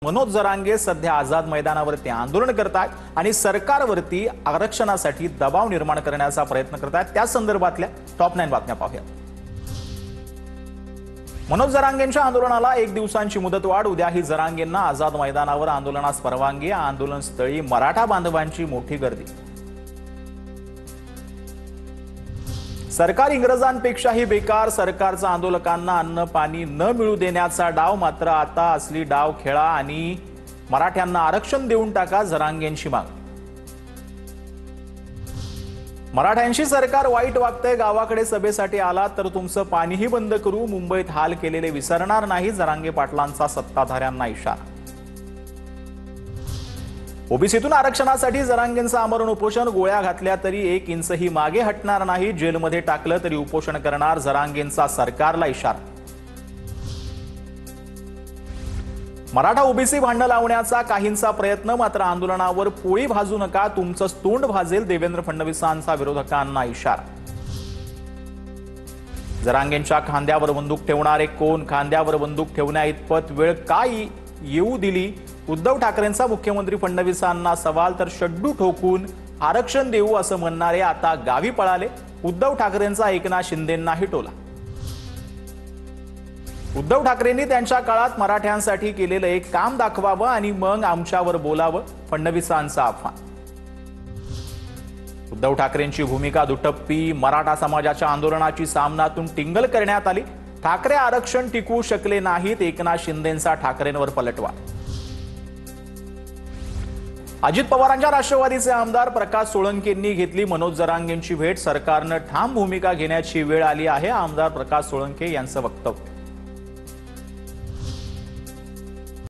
मनोज जरांगे सध्या आझाद मैदानावरती आंदोलन करतात आणि सरकारवरती आरक्षणासाठी दबाव निर्माण करण्याचा प्रयत्न करतात। त्या संदर्भातल्या टॉप 9 बातम्या पाहूया। मनोज जरांगेंच्या आंदोलनाला 1 दिवसांची मुदतवाढ। उद्याही जरांगेंना आझाद मैदानावर आंदोलनास परवानगी। आंदोलनस्थळी मराठा बांधवांची मोठी गर्दी। सरकार इंग्रजांपेक्षाही बेकार। सरकारचा आंदोलकांना अन्न पाणी न मिळू देण्याचा डाव। मात्र आता असली डाव खेळा आणि मराठ्यांना आरक्षण देऊन टाका, जरांगेंची मागणी। मराठ्यांशी सरकार वाईट वागतंय। गावाकडे सभेसाठी आला तर तुमचं पाणीही बंद करू। मुंबईत हाल केलेले विसरणार नाही, जरांगे पाटलांचा सत्ताधाऱ्यांना इशारा। ओबीसीतून आरक्षणासाठी जरांगेंचं आमरण उपोषण। गोळ्या घातल्या तरी 1 इंचही मागे हटणार नाही। जेलमध्ये टाकलं तरी उपोषण करणार, जरांगेंचा सरकारला इशारा। मराठा ओबीसी भांडण लावण्याचा काहींचा प्रयत्न। मात्र आंदोलनावर पोळी भाजू नका, तुमचं तोंड भाजेल, देवेंद्र फडणवीसांचा विरोधकांना इशारा। जरांगेंच्या खांद्यावर बंदूक ठेवणारे कोण? खांद्यावर बंदूक ठेवण्या इतपत वेळ काय येऊ दिली? उद्धव ठाकरेंचा मुख्यमंत्री फडणवीसांना सवाल। तर शड्डू ठोकून आरक्षण देऊ असं म्हणणारे आता गावी पळाले। उद्धव ठाकरेंचा एकनाथ शिंदेंनाही टोला। उद्धव ठाकरेंनी त्यांच्या काळात मराठ्यांसाठी केलेलं एक काम दाखवावं आणि मग आमच्यावर बोलावं, फडणवीसांचा आव्हान। उद्धव ठाकरेंची भूमिका दुटप्पी। मराठा समाजाच्या आंदोलनाची सामनातून टिंगल करण्यात आली। ठाकरे आरक्षण टिकवू शकले नाहीत, एकनाथ शिंदेंचा ठाकरेंवर पलटवार। अजित पवारांच्या राष्ट्रवादीचे आमदार प्रकाश सोळंकेंनी घेतली मनोज जरांगेंची भेट। सरकारनं ठाम भूमिका घेण्याची वेळ आली आहे, आमदार प्रकाश सोळंके यांचं वक्तव्य।